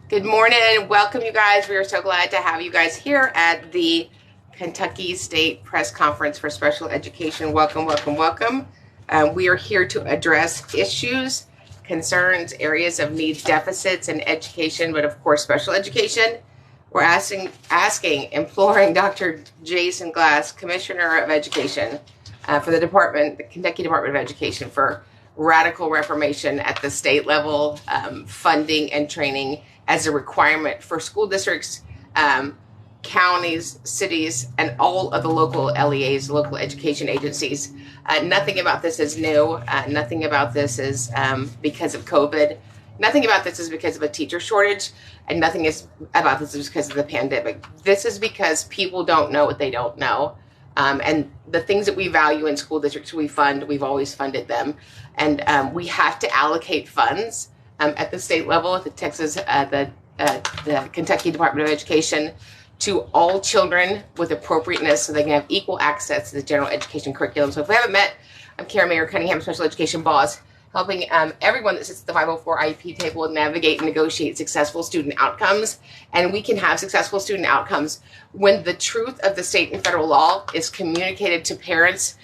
Good morning and welcome, you guys. We are so glad to have you guys here at the Kentucky State Press Conference for Special Education. Welcome, welcome, welcome. We are here to address issues, concerns, areas of need, deficits in education, but of course, special education. We're asking, imploring Dr. Jason Glass, Commissioner of Education for the Kentucky Department of Education, for radical reformation at the state level, funding and training as a requirement for school districts, counties, cities, and all of the local LEAs, local education agencies. Nothing about this is new. Nothing about this is because of COVID. Nothing about this is because of a teacher shortage, and nothing about this is because of the pandemic. This is because people don't know what they don't know. And the things that we value in school districts, we've always funded them. And we have to allocate funds at the state level, at the Kentucky Department of Education, to all children with appropriateness so they can have equal access to the general education curriculum. So if we haven't met, I'm Mayer Cunningham, Special Education Boss, helping everyone that sits at the 504 IEP table navigate and negotiate successful student outcomes. And we can have successful student outcomes when the truth of the state and federal law is communicated to parents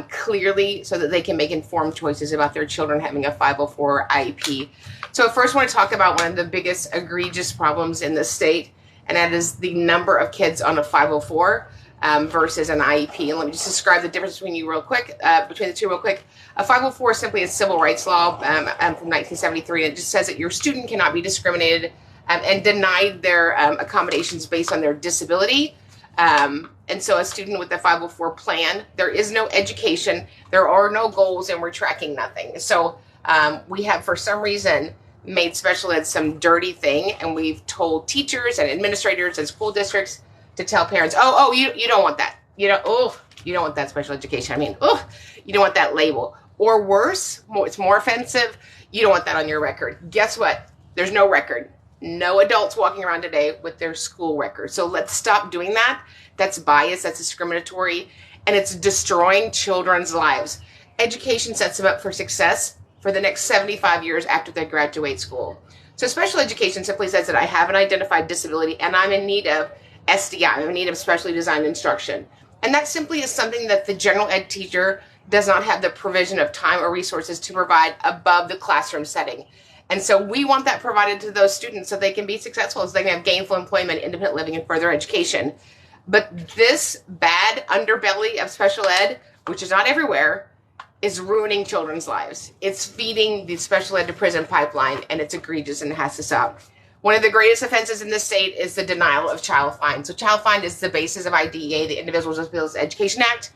clearly so that they can make informed choices about their children having a 504 IEP. So first I want to talk about one of the biggest egregious problems in the state, and that is the number of kids on a 504 versus an IEP. And let me just describe the difference between the two real quick. A 504 is simply a civil rights law from 1973. It just says that your student cannot be discriminated and denied their accommodations based on their disability. And so a student with the 504 plan, there is no education, there are no goals, and we're tracking nothing. So we have, for some reason, made special ed some dirty thing, and we've told teachers and administrators and school districts to tell parents, you don't want that. You don't want that special education. You don't want that label. Or worse, it's more offensive, you don't want that on your record. Guess what? There's no record. No adults walking around today with their school record. So let's stop doing that. That's bias, that's discriminatory, and it's destroying children's lives. Education sets them up for success for the next 75 years after they graduate school. So special education simply says that I have an identified disability and I'm in need of SDI, I'm in need of specially designed instruction. And that simply is something that the general ed teacher does not have the provision of time or resources to provide above the classroom setting. And so we want that provided to those students so they can be successful, so they can have gainful employment, independent living, and further education. But this bad underbelly of special ed, which is not everywhere, is ruining children's lives. It's feeding the special ed to prison pipeline, and it's egregious and it has to stop. One of the greatest offenses in this state is the denial of child find. So child find is the basis of IDEA, the Individuals with Disabilities Education Act,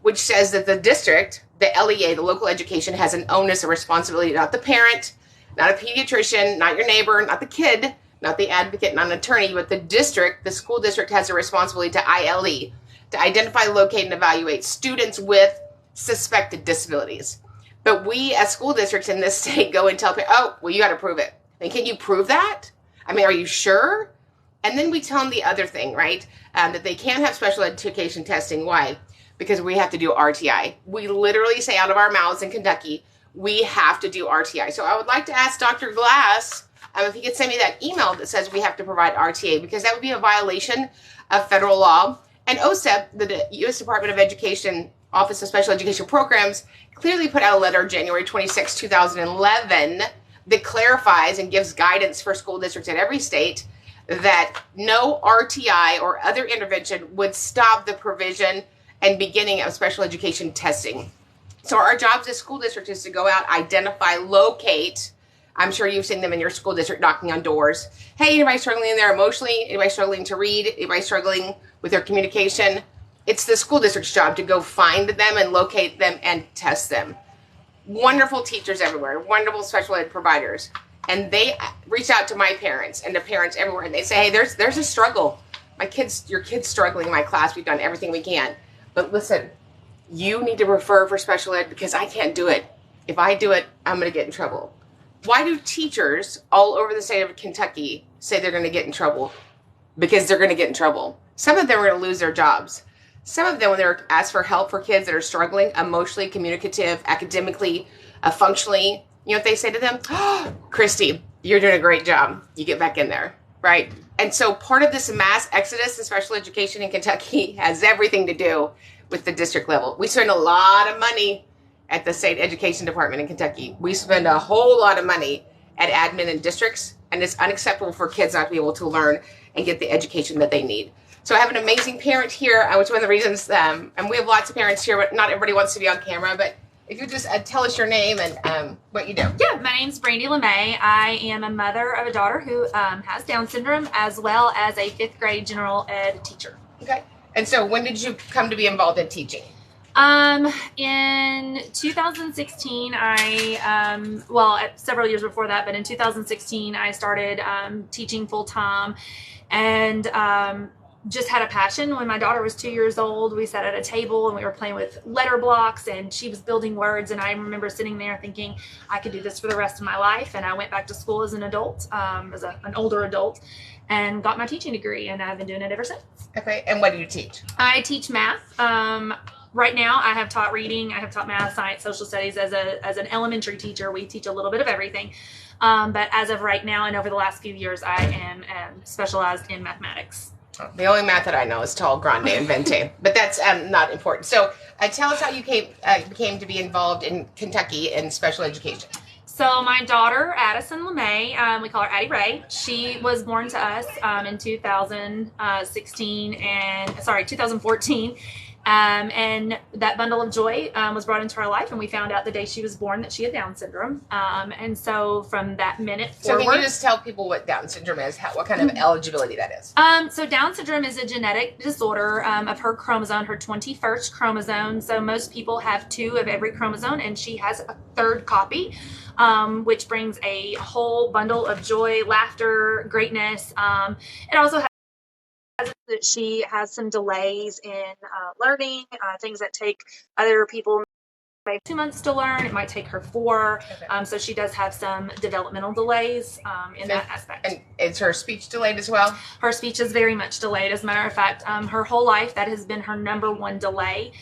which says that the district, the LEA, the local education, has an onus and responsibility, not the parent, not a pediatrician, not your neighbor, not the kid, not the advocate, not an attorney, but the district, the school district has a responsibility to ILE, to identify, locate, and evaluate students with suspected disabilities. But we as school districts in this state go and tell parents, you got to prove it. And can you prove that? Are you sure? And then we tell them the other thing, right? That they can't have special education testing. Why? Because we have to do RTI. We literally say out of our mouths in Kentucky, we have to do RTI. So I would like to ask Dr. Glass if he could send me that email that says we have to provide RTA, because that would be a violation of federal law. And OSEP, the U.S. Department of Education Office of Special Education Programs, clearly put out a letter January 26, 2011 that clarifies and gives guidance for school districts in every state that no RTI or other intervention would stop the provision and beginning of special education testing. So our jobs as school districts is to go out, identify, locate. I'm sure you've seen them in your school district knocking on doors. Hey, anybody struggling in there emotionally? Anybody struggling to read? Anybody struggling with their communication? It's the school district's job to go find them and locate them and test them. Wonderful teachers everywhere, wonderful special ed providers. And they reach out to my parents and to parents everywhere, and they say, hey, there's a struggle. Your kid's struggling in my class. We've done everything we can. But listen, you need to refer for special ed because I can't do it. If I do it, I'm going to get in trouble. Why do teachers all over the state of Kentucky say they're going to get in trouble? Because they're going to get in trouble. Some of them are going to lose their jobs. Some of them, when they're asked for help for kids that are struggling emotionally, communicative, academically, functionally, you know what they say to them? Oh, Christy, You're doing a great job. You get back in there, right? And so part of this mass exodus in special education in Kentucky has everything to do with the district level. We spend a lot of money at the state education department in Kentucky. We spend a whole lot of money at admin and districts, and it's unacceptable for kids not to be able to learn and get the education that they need. So I have an amazing parent here, which is one of the reasons, and we have lots of parents here, but not everybody wants to be on camera, but if you just tell us your name and what you do. Yeah, my name's Brandy LeMay. I am a mother of a daughter who has Down syndrome, as well as a 5th grade general ed teacher. Okay. And so when did you come to be involved in teaching? In 2016, several years before that, but in 2016, I started teaching full time, and just had a passion. When my daughter was 2 years old, we sat at a table and we were playing with letter blocks, and she was building words. And I remember sitting there thinking, I could do this for the rest of my life. And I went back to school as an adult, as an older adult, and got my teaching degree. And I've been doing it ever since. Okay. And what do you teach? I teach math. Right now, I have taught reading, I have taught math, science, social studies. As an elementary teacher, we teach a little bit of everything. But as of right now and over the last few years, I am specialized in mathematics. The only math that I know is tall, grande, and venti, but that's not important. So tell us how you came to be involved in Kentucky in special education. So my daughter, Addison LeMay, we call her Addie Ray. She was born to us in 2014. And that bundle of joy was brought into our life, and we found out the day she was born that she had Down syndrome. And so from that minute forward... So can you just tell people what Down syndrome is, what kind of eligibility that is? So Down syndrome is a genetic disorder of her chromosome, her 21st chromosome. So most people have 2 of every chromosome, and she has a 3rd copy, which brings a whole bundle of joy, laughter, greatness. It also has that she has some delays in learning, things that take other people maybe 2 months to learn. It might take her 4. Okay. So she does have some developmental delays in that aspect. And is her speech delayed as well? Her speech is very much delayed. As a matter of fact, her whole life, that has been her number one delay.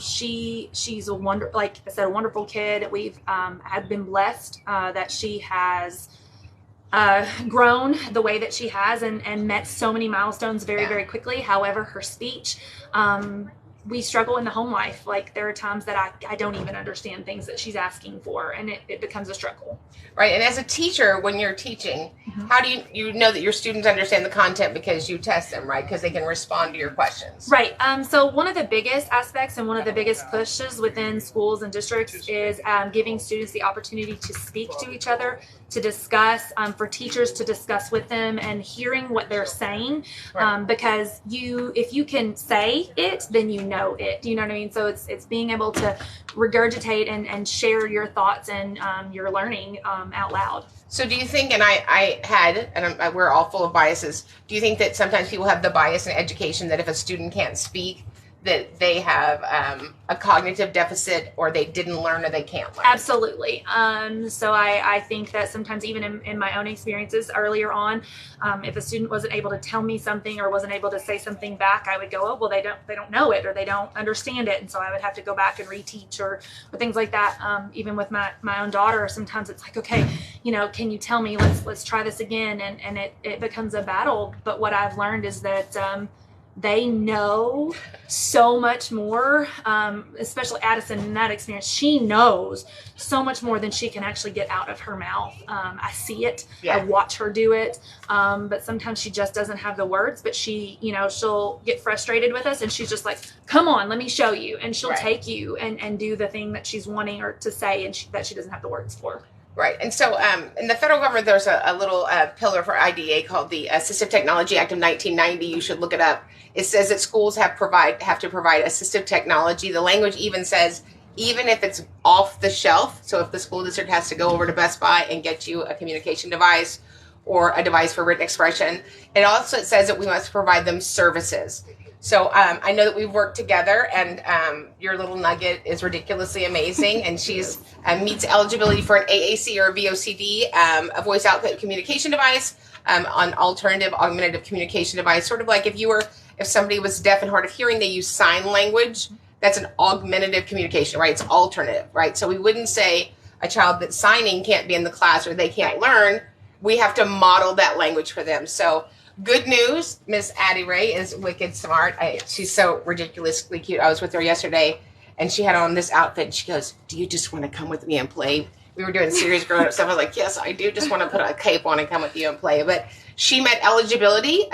She's a wonderful kid. We've have been blessed that she has grown the way that she has and met so many milestones very quickly. However, her speech, we struggle in the home life. Like, there are times that I don't even understand things that she's asking for, and it becomes a struggle. Right. And as a teacher, when you're teaching, how do you know that your students understand the content? Because you test them, right? Because they can respond to your questions. Right. So one of the biggest aspects and one of the biggest pushes within schools and districts is giving students the opportunity to speak to each other, to discuss, for teachers to discuss with them and hearing what they're saying. Right. Because if you can say it, then you know it. You know what I mean? So it's being able to regurgitate and share your thoughts and your learning out loud. So do you think, and we're all full of biases, do you think that sometimes people have the bias in education that if a student can't speak, that they have a cognitive deficit, or they didn't learn, or they can't learn? Absolutely. So I think that sometimes, even in my own experiences earlier on, if a student wasn't able to tell me something or wasn't able to say something back, I would go, oh, well, they don't know it, or they don't understand it. And so I would have to go back and reteach or things like that. Even with my own daughter, sometimes it's like, okay, can you tell me, let's try this again. And it becomes a battle. But what I've learned is that, they know so much more, especially Addison in that experience. She knows so much more than she can actually get out of her mouth. I see it. I watch her do it. But sometimes she just doesn't have the words, but she'll get frustrated with us, and she's just like, come on, let me show you. And she'll take you and do the thing that she's wanting or to say, and that she doesn't have the words for. Right. And so in the federal government, there's a little pillar for IDA called the Assistive Technology Act of 1990. You should look it up. It says that schools have to provide assistive technology. The language even says, even if it's off the shelf, so if the school district has to go over to Best Buy and get you a communication device or a device for written expression, it also says that we must provide them services. So I know that we've worked together, and your little nugget is ridiculously amazing, and she's meets eligibility for an AAC or a VOCD, a voice output communication device, an alternative augmentative communication device. Sort of like if somebody was deaf and hard of hearing, they use sign language. That's an augmentative communication, right? It's alternative, right? So we wouldn't say a child that's signing can't be in the class or they can't learn. we have to model that language for them. So good news, Miss Addie Ray is wicked smart. She's so ridiculously cute. I was with her yesterday, and she had on this outfit, and she goes, do you just want to come with me and play? We were doing serious grown-up stuff. I was like, yes, I do just want to put a cape on and come with you and play. But she met eligibility.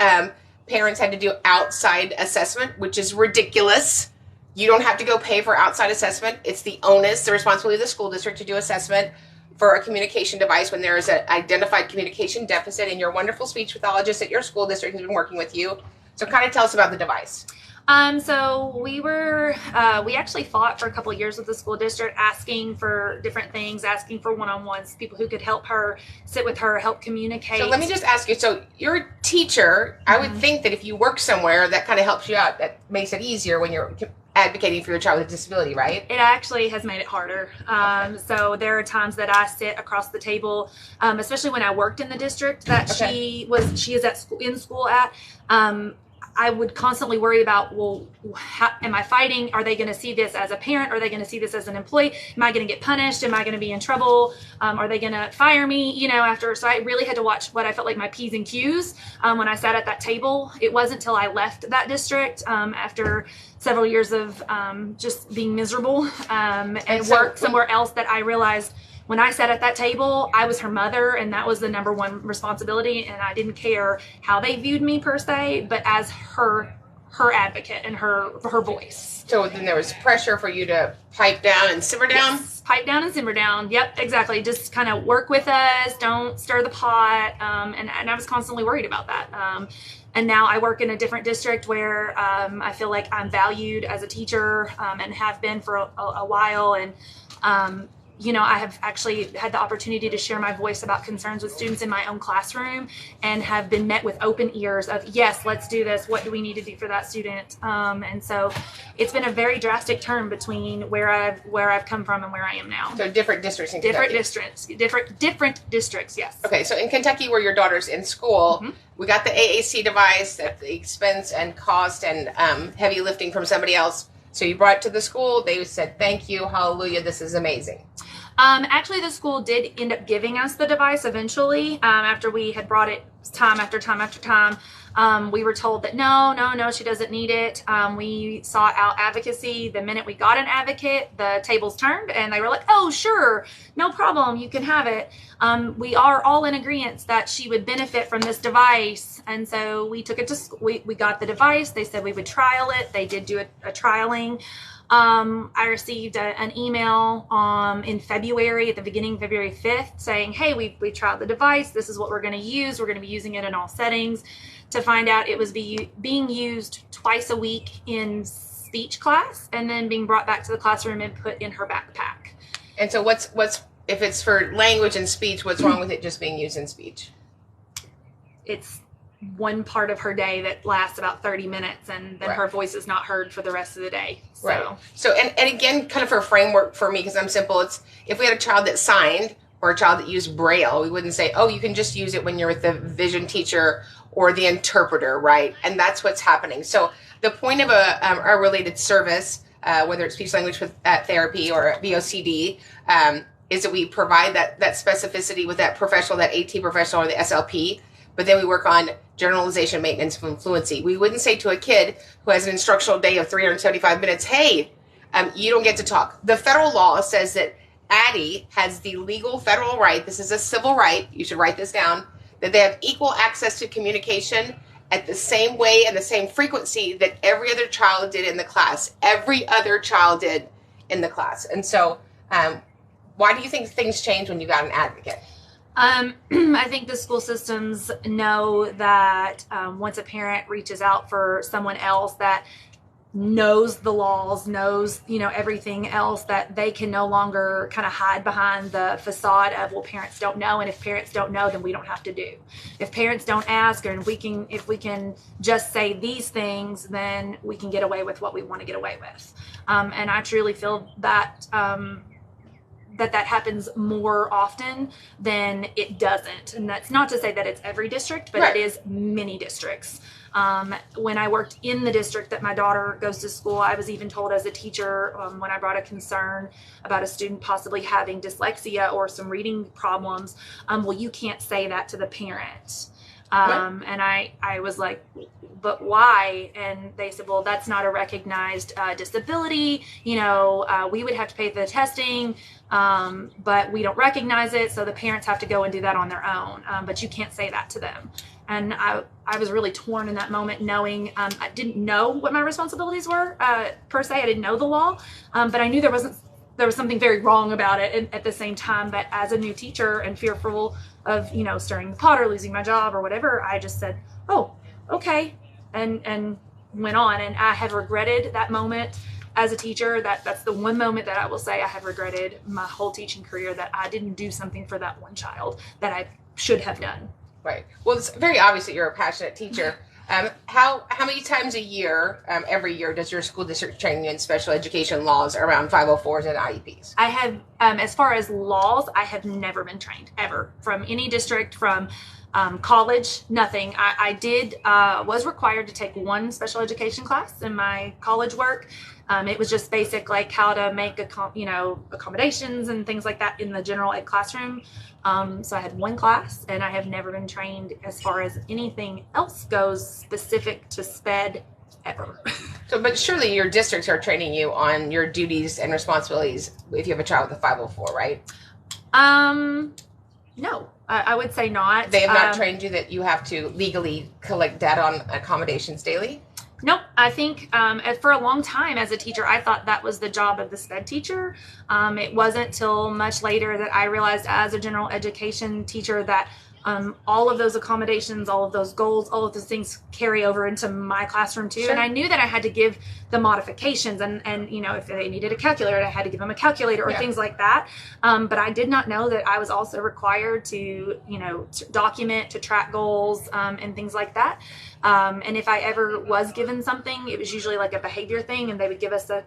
Parents had to do outside assessment, which is ridiculous. You don't have to go pay for outside assessment. It's the onus, the responsibility of the school district to do assessment for a communication device when there is an identified communication deficit, and your wonderful speech pathologist at your school district has been working with you. So kind of tell us about the device. So we actually fought for a couple of years with the school district, asking for different things, asking for one-on-ones, people who could help her, sit with her, help communicate. So let me just ask you, so you're a teacher. I would think that if you work somewhere, that kind of helps you out. That makes it easier when you're advocating for your child with a disability, right? It actually has made it harder. So there are times that I sit across the table, especially when I worked in the district that she is in school at. I would constantly worry about, well, how, am I fighting? Are they going to see this as a parent? Are they going to see this as an employee? Am I going to get punished? Am I going to be in trouble? Are they going to fire me? After, so I really had to watch what I felt like my P's and Q's when I sat at that table. It wasn't until I left that district after several years of just being miserable and worked somewhere else that I realized when I sat at that table, I was her mother, and that was the number one responsibility, and I didn't care how they viewed me per se, but as her advocate and her voice. So then there was pressure for you to pipe down and simmer down? Yes, pipe down and simmer down. Yep, exactly. Just kind of work with us, don't stir the pot, and I was constantly worried about that. And now I work in a different district where I feel like I'm valued as a teacher and have been for a while, and I have actually had the opportunity to share my voice about concerns with students in my own classroom, and have been met with open ears of, yes, let's do this. What do we need to do for that student? And so it's been a very drastic turn between where I've come from and where I am now. So different districts in Kentucky. Different districts, yes. Okay, so in Kentucky, where your daughter's in school, we got the AAC device at the expense and cost and heavy lifting from somebody else. So you brought it to the school. They said, thank you, hallelujah, this is amazing. Actually, the school did end up giving us the device eventually. After we had brought it time after time after time, we were told that no, she doesn't need it. We sought out advocacy. The minute we got an advocate, the tables turned, and they were like, oh, sure, no problem, you can have it. We are all in agreement that she would benefit from this device, and so we took it to school. We got the device. They said we would trial it. They did do a trialing. I received an email in February, at the beginning of February 5th, saying, hey, we trialed the device. This is what we're going to use. We're going to be using it in all settings. To find out it was being used twice a week in speech class, and then being brought back to the classroom and put in her backpack. And so what's if it's for language and speech, what's wrong with it just being used in speech? It's one part of her day that lasts about 30 minutes, and then her voice is not heard for the rest of the day. So. Right. So, and again, kind of for a framework for me, because I'm simple, it's if we had a child that signed or a child that used Braille, we wouldn't say, oh, you can just use it when you're with the vision teacher or the interpreter, right? And that's what's happening. So the point of a related service, whether it's speech language therapy or VOCD, is that we provide that specificity with that professional, that AT professional or the SLP, but then we work on generalization, maintenance of fluency. We wouldn't say to a kid who has an instructional day of 375 minutes, hey, you don't get to talk. The federal law says that Addie has the legal federal right, this is a civil right, you should write this down, that they have equal access to communication at the same way and the same frequency that every other child did in the class. Every other child did in the class. And so why do you think things change when you got an advocate? I think the school systems know that once a parent reaches out for someone else that knows the laws, knows, everything else, that they can no longer kind of hide behind the facade of, well, parents don't know, and if parents don't know, then we don't have to do. If parents don't ask, and if we can just say these things, then we can get away with what we want to get away with. And I truly feel that that happens more often than it doesn't. And that's not to say that it's every district, but Right. it is many districts. When I worked in the district that my daughter goes to school, I was even told as a teacher, when I brought a concern about a student possibly having dyslexia or some reading problems, well, you can't say that to the parent. And I was like, but why? And they said, well, that's not a recognized disability. You know, we would have to pay for the testing, but we don't recognize it. So the parents have to go and do that on their own. But you can't say that to them. And I was really torn in that moment, knowing I didn't know what my responsibilities were per se. I didn't know the law, but I knew there was something very wrong about it at the same time. But as a new teacher and fearful of, you know, stirring the pot or losing my job or whatever, I just said, oh, okay, and went on. And I have regretted that moment as a teacher. That's the one moment that I will say I have regretted my whole teaching career, that I didn't do something for that one child that I should have done. Right. Well, it's very obvious that you're a passionate teacher. How many times a year, every year, does your school district train you in special education laws around 504s and IEPs? I have, as far as laws, I have never been trained ever from any district, from college, nothing. I was required to take one special education class in my college work. It was just basic, like how to make accommodations and things like that in the general ed classroom. So I had one class, and I have never been trained as far as anything else goes specific to SPED ever. So, but surely your districts are training you on your duties and responsibilities if you have a child with a 504, right? No, I would say not. They have not trained you that you have to legally collect data on accommodations daily? Nope. I think for a long time as a teacher, I thought that was the job of the SPED teacher. It wasn't till much later that I realized as a general education teacher that all of those accommodations, all of those goals, all of those things carry over into my classroom too. Sure. And I knew that I had to give the modifications, and you know, if they needed a calculator, I had to give them a calculator or things like that. But I did not know that I was also required to, you know, to document, to track goals, and things like that. And if I ever was given something, it was usually like a behavior thing, and they would give us a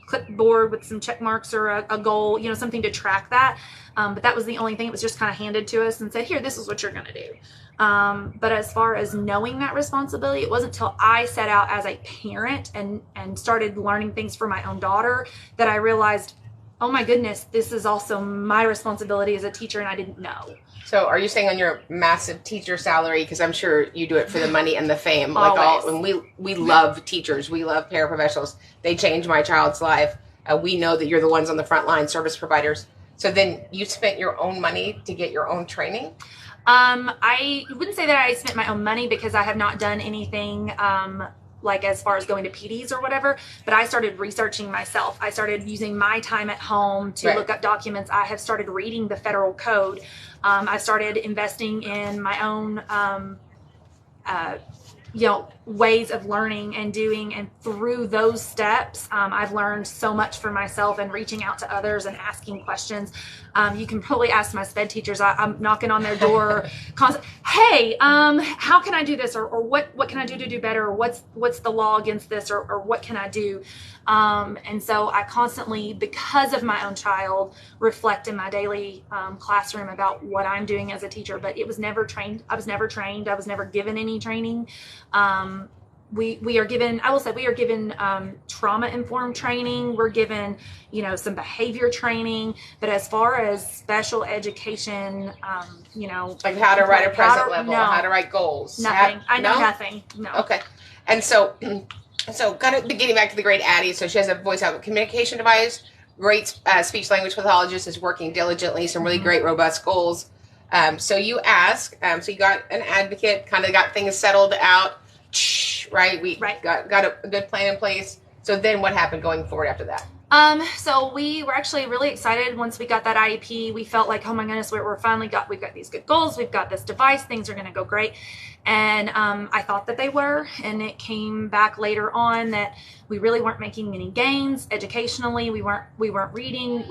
clipboard with some check marks or a goal, you know, something to track that. But that was the only thing. It was just kind of handed to us and said, here, this is what you're going to do. But as far as knowing that responsibility, it wasn't until I set out as a parent and started learning things for my own daughter that I realized, oh my goodness, this is also my responsibility as a teacher, and I didn't know. So are you saying on your massive teacher salary, because I'm sure you do it for the money and the fame, like when we love teachers, we love paraprofessionals, they change my child's life. We know that you're the ones on the front line, service providers. So then you spent your own money to get your own training? I wouldn't say that I spent my own money, because I have not done anything like as far as going to PDs or whatever, but I started researching myself. I started using my time at home to look up documents. I have started reading the federal code. I started investing in my own ways of learning and doing, and through those steps, I've learned so much for myself, and reaching out to others and asking questions. You can probably ask my SPED teachers. I'm knocking on their door constantly. Hey, how can I do this? Or what can I do to do better? Or what's the law against this? Or what can I do? And so I constantly, because of my own child, reflect in my daily classroom about what I'm doing as a teacher. But it was never trained. I was never trained. I was never given any training. We are given, I will say, we are given trauma-informed training. We're given, you know, some behavior training. But as far as special education, like how to write a present level, how to write goals. Nothing. I know nothing. No. Okay. And so kind of getting back to the great Addie, so she has a voice out communication device, great speech language pathologist, is working diligently, some really great robust goals. So you ask, so you got an advocate, kind of got things settled out, right? We got a good plan in place. So then what happened going forward after that? So we were actually really excited once we got that IEP. We felt like, oh my goodness, we've got these good goals. We've got this device. Things are going to go great. And I thought that they were, and it came back later on that we really weren't making any gains educationally. We weren't reading,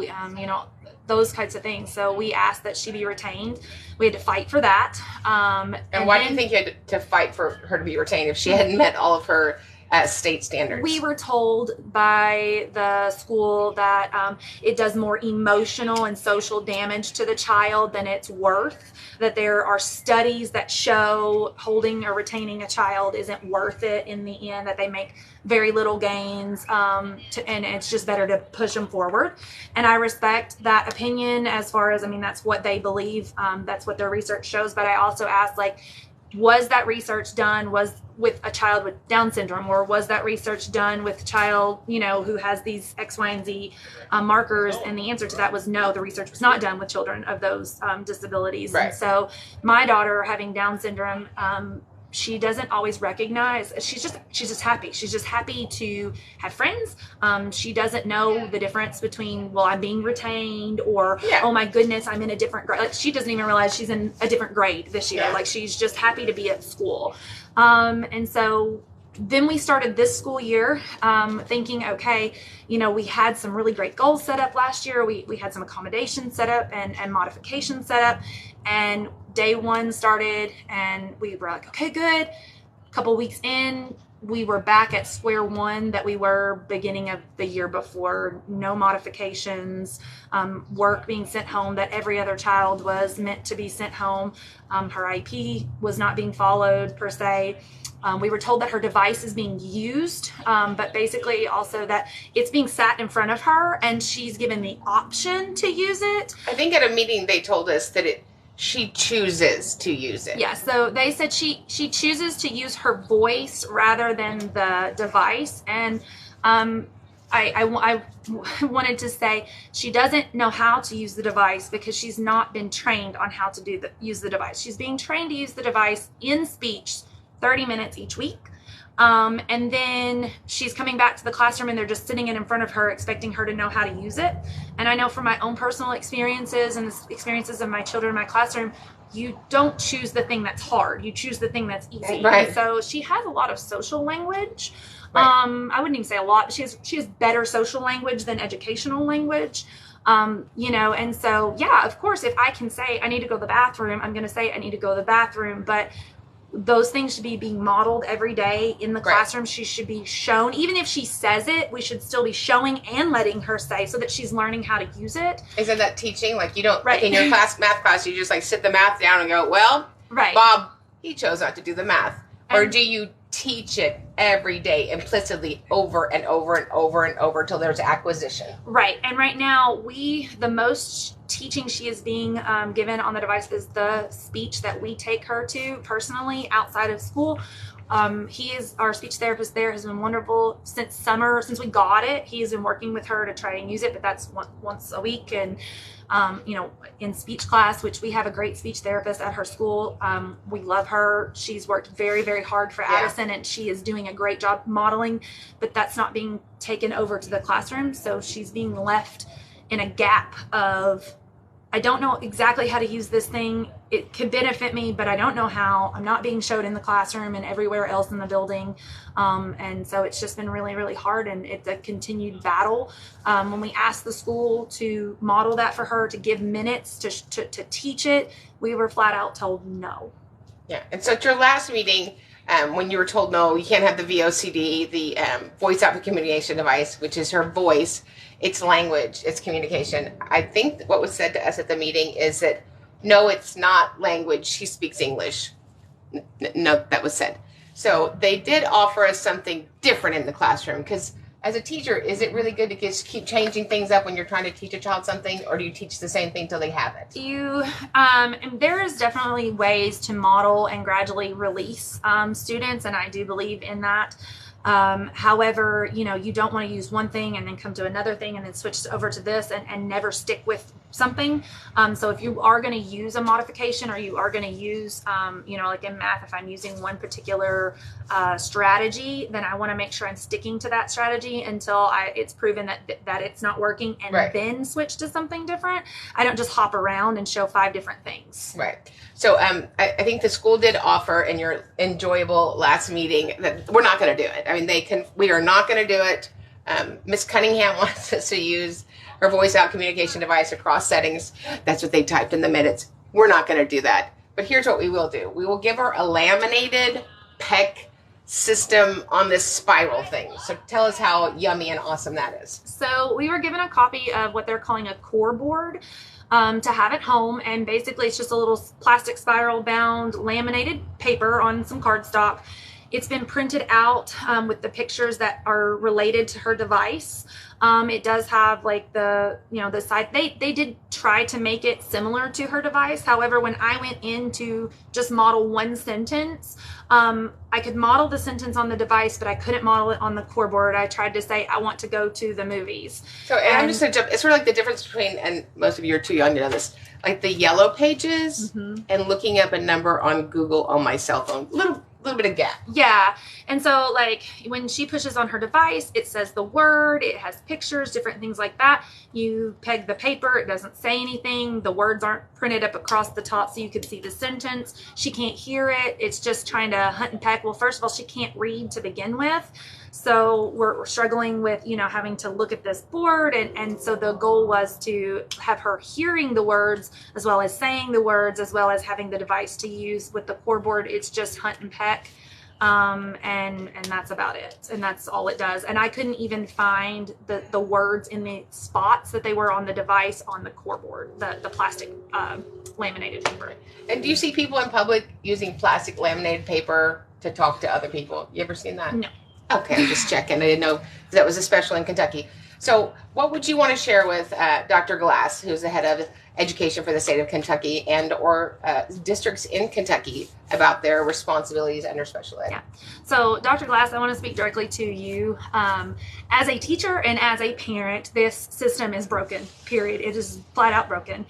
those kinds of things. So we asked that she be retained. We had to fight for that. And why do you think you had to fight for her to be retained if she hadn't met all of her state standards? We were told by the school that it does more emotional and social damage to the child than it's worth, that there are studies that show holding or retaining a child isn't worth it in the end, that they make very little gains, and it's just better to push them forward. And I respect that opinion as far as, I mean, that's what they believe. That's what their research shows. But I also asked, like, was that research done with a child with Down syndrome, or was that research done with a child, you know, who has these X, Y, and Z markers? And the answer to that was no, the research was not done with children of those disabilities. Right. And so my daughter having Down syndrome, she doesn't always recognize, she's just happy. She's just happy to have friends. She doesn't know the difference between, well, I'm being retained, or, oh my goodness, I'm in a different grade. Like, she doesn't even realize she's in a different grade this year. Like, she's just happy to be at school. And so then we started this school year thinking, okay, you know, we had some really great goals set up last year. We had some accommodations set up and modifications set up. And day one started and we were like, okay, good. A couple weeks in, we were back at square one that we were beginning of the year before. No modifications, work being sent home that every other child was meant to be sent home. Her IP was not being followed per se. We were told that her device is being used, but basically also that it's being sat in front of her and she's given the option to use it. I think at a meeting they told us that she chooses to use it. Yeah, so they said she chooses to use her voice rather than the device. And I wanted to say she doesn't know how to use the device because she's not been trained on how to use the device. She's being trained to use the device in speech 30 minutes each week. And then she's coming back to the classroom and they're just sitting in front of her expecting her to know how to use it. And I know from my own personal experiences and the experiences of my children in my classroom, you don't choose the thing that's hard. You choose the thing that's easy. Right. And so she has a lot of social language. Right. I wouldn't even say a lot, but she has better social language than educational language. You know, and so, yeah, of course, if I can say I need to go to the bathroom, I'm going to say I need to go to the bathroom, but those things should be being modeled every day in the classroom. She should be shown, even if she says it, we should still be showing and letting her say, so that she's learning how to use it. Isn't that teaching? Like, you don't, like in your math class, you just like sit the math down and go, well, Bob, he chose not to do the math. Or do you teach it every day implicitly over and over and over and over till there's acquisition? Right. And right now, the most teaching she is being given on the device is the speech that we take her to personally outside of school. He is our speech therapist there, has been wonderful since summer, since we got it. He has been working with her to try and use it, but that's once a week. And you know, in speech class, which we have a great speech therapist at her school. We love her. She's worked very, very hard for Addison, and she is doing a great job modeling, but that's not being taken over to the classroom. So she's being left in a gap of, I don't know exactly how to use this thing. It could benefit me, but I don't know how. I'm not being showed in the classroom and everywhere else in the building. And so it's just been really, really hard, and it's a continued battle. When we asked the school to model that for her, to give minutes to teach it, we were flat out told no. Yeah. And so at your last meeting, when you were told no, you can't have the VOCD, the voice output communication device, which is her voice, it's language, it's communication. I think what was said to us at the meeting is that, no, it's not language. She speaks English. No, that was said. So they did offer us something different in the classroom, because as a teacher, is it really good to just keep changing things up when you're trying to teach a child something, or do you teach the same thing till they have it? And there is definitely ways to model and gradually release students, and I do believe in that. However, you know, you don't want to use one thing and then come to another thing and then switch over to this and never stick with something. So if you are going to use a modification, or you are going to use, you know, like in math, if I'm using one particular strategy, then I want to make sure I'm sticking to that strategy until it's proven that it's not working, and then switch to something different. I don't just hop around and show 5 different things. Right. So I think the school did offer in your enjoyable last meeting that we're not going to do it. I mean, we are not going to do it. Miss Cunningham wants us to use her voice out communication device across settings. That's what they typed in the minutes. We're not going to do that. But here's what we will do. We will give her a laminated PEC system on this spiral thing. So tell us how yummy and awesome that is. So we were given a copy of what they're calling a core board to have at home, and basically it's just a little plastic spiral bound laminated paper on some cardstock. It's been printed out with the pictures that are related to her device. It does have like the side. They did try to make it similar to her device. However, when I went in to just model one sentence, I could model the sentence on the device, but I couldn't model it on the core board. I tried to say, I want to go to the movies. So and I'm just going to jump. It's sort of like the difference between, and most of you are too young to know this, like the yellow pages and looking up a number on Google on my cell phone. Little bit of gap. Yeah. And so like when she pushes on her device, it says the word, it has pictures, different things like that. You peg the paper, it doesn't say anything. The words aren't printed up across the top so you can see the sentence. She can't hear it. It's just trying to hunt and peck. Well, first of all, she can't read to begin with. So we're struggling with, having to look at this board. And so the goal was to have her hearing the words as well as saying the words, as well as having the device to use. With the core board, it's just hunt and peck. And that's about it. And that's all it does. And I couldn't even find the words in the spots that they were on the device on the core board, the plastic laminated paper. And do you see people in public using plastic laminated paper to talk to other people? You ever seen that? No. Okay, I'm just checking. I didn't know that was a special in Kentucky. So what would you want to share with Dr. Glass, who's the head of education for the state of Kentucky and or districts in Kentucky about their responsibilities under special ed? Yeah. So Dr. Glass, I want to speak directly to you. As a teacher and as a parent, this system is broken, period. It is flat out broken.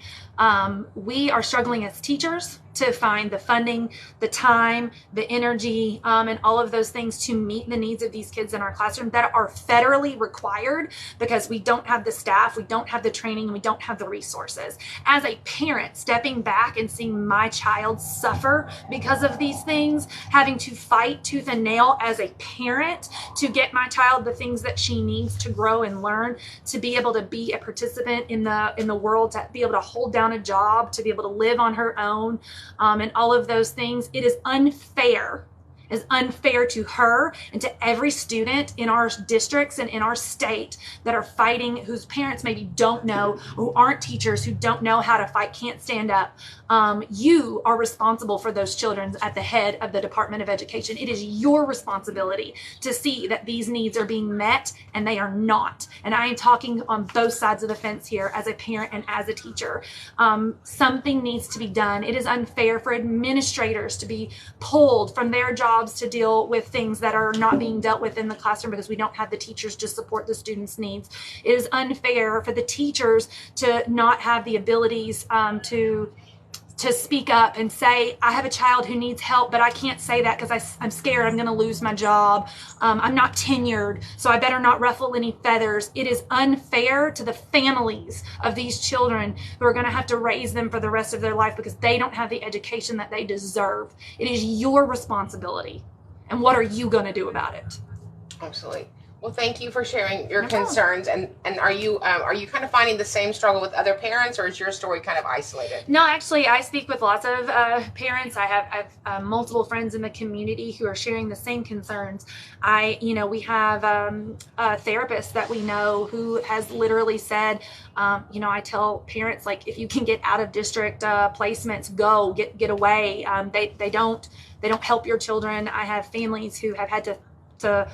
We are struggling as teachers to find the funding, the time, the energy, and all of those things to meet the needs of these kids in our classroom that are federally required because we don't have the staff, we don't have the training, we don't have the resources. As a parent, stepping back and seeing my child suffer because of these things, having to fight tooth and nail as a parent to get my child the things that she needs to grow and learn, to be able to be a participant in the world, to be able to hold down a job, to be able to live on her own, and all of those things. It is unfair. Is unfair to her and to every student in our districts and in our state that are fighting, whose parents maybe don't know, who aren't teachers, who don't know how to fight, can't stand up. You are responsible for those children at the head of the Department of Education. It is your responsibility to see that these needs are being met, and they are not. And I am talking on both sides of the fence here as a parent and as a teacher. Something needs to be done. It is unfair for administrators to be pulled from their jobs to deal with things that are not being dealt with in the classroom because we don't have the teachers to support the students' needs. It is unfair for the teachers to not have the abilities to speak up and say, I have a child who needs help, but I can't say that because I'm scared I'm going to lose my job. I'm not tenured, so I better not ruffle any feathers. It is unfair to the families of these children who are going to have to raise them for the rest of their life because they don't have the education that they deserve. It is your responsibility. And what are you going to do about it? Absolutely. Well, thank you for sharing your concerns. And are you kind of finding the same struggle with other parents, or is your story kind of isolated? No, actually, I speak with lots of parents. I have multiple friends in the community who are sharing the same concerns. We have a therapist that we know who has literally said, I tell parents, like, if you can get out of district placements, go get away. They don't help your children. I have families who have had to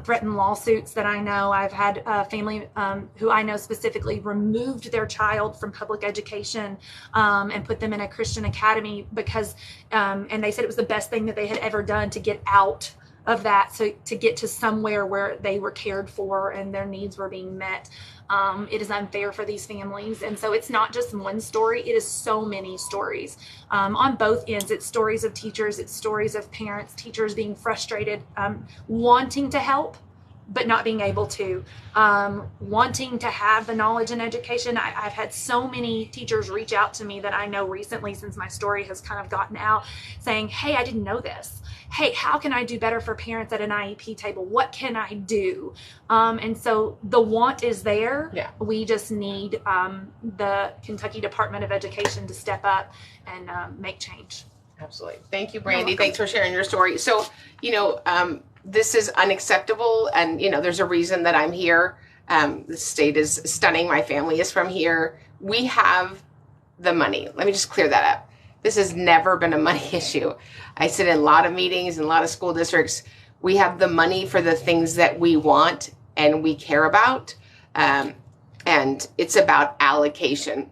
threaten lawsuits that I know. I've had a family who I know specifically removed their child from public education and put them in a Christian academy because, and they said it was the best thing that they had ever done to get out of that, so to get to somewhere where they were cared for and their needs were being met. It is unfair for these families. And so it's not just one story, it is so many stories on both ends. It's stories of teachers, it's stories of parents, teachers being frustrated, wanting to help, but not being able to, wanting to have the knowledge and education. I've had so many teachers reach out to me that I know recently, since my story has kind of gotten out, saying, hey, I didn't know this. Hey, how can I do better for parents at an IEP table? What can I do? And so the want is there. Yeah. We just need the Kentucky Department of Education to step up and make change. Absolutely. Thank you, Brandy. Thanks for sharing your story. So, this is unacceptable. And, there's a reason that I'm here. The state is stunning. My family is from here. We have the money. Let me just clear that up. This has never been a money issue. I sit in a lot of meetings in a lot of school districts. We have the money for the things that we want and we care about. And it's about allocation.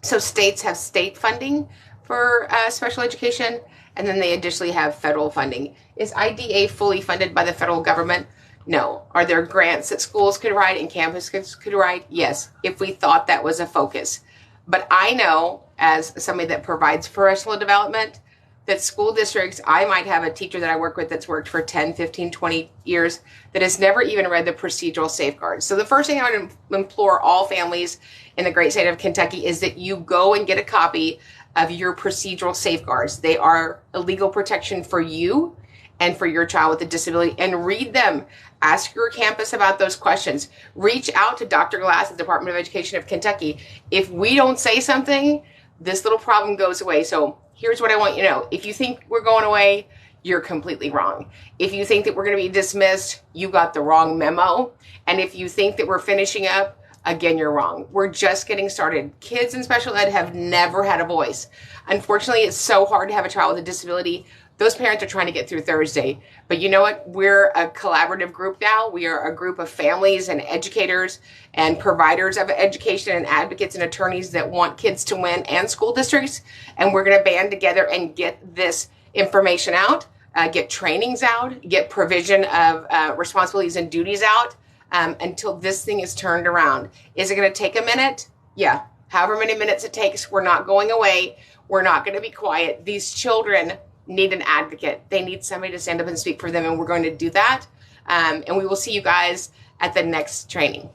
So states have state funding for special education, and then they additionally have federal funding. Is IDA fully funded by the federal government? No. Are there grants that schools could write and campuses could write? Yes, if we thought that was a focus. But I know, as somebody that provides professional development, that school districts, I might have a teacher that I work with that's worked for 10, 15, 20 years that has never even read the procedural safeguards. So the first thing I would implore all families in the great state of Kentucky is that you go and get a copy of your procedural safeguards. They are a legal protection for you and for your child with a disability, and read them. Ask your campus about those questions. Reach out to Dr. Glass at the Department of Education of Kentucky. If we don't say something, this little problem goes away. So here's what I want you to know. If you think we're going away, you're completely wrong. If you think that we're going to be dismissed, you got the wrong memo. And if you think that we're finishing up, again, you're wrong. We're just getting started. Kids in special ed have never had a voice. Unfortunately, it's so hard to have a child with a disability. Those parents are trying to get through Thursday. But you know what? We're a collaborative group now. We are a group of families and educators and providers of education and advocates and attorneys that want kids to win, and school districts. And we're going to band together and get this information out, get trainings out, get provision of responsibilities and duties out until this thing is turned around. Is it going to take a minute? Yeah. However many minutes it takes, we're not going away. We're not going to be quiet. These children need an advocate. They need somebody to stand up and speak for them, and we're going to do that. And we will see you guys at the next training.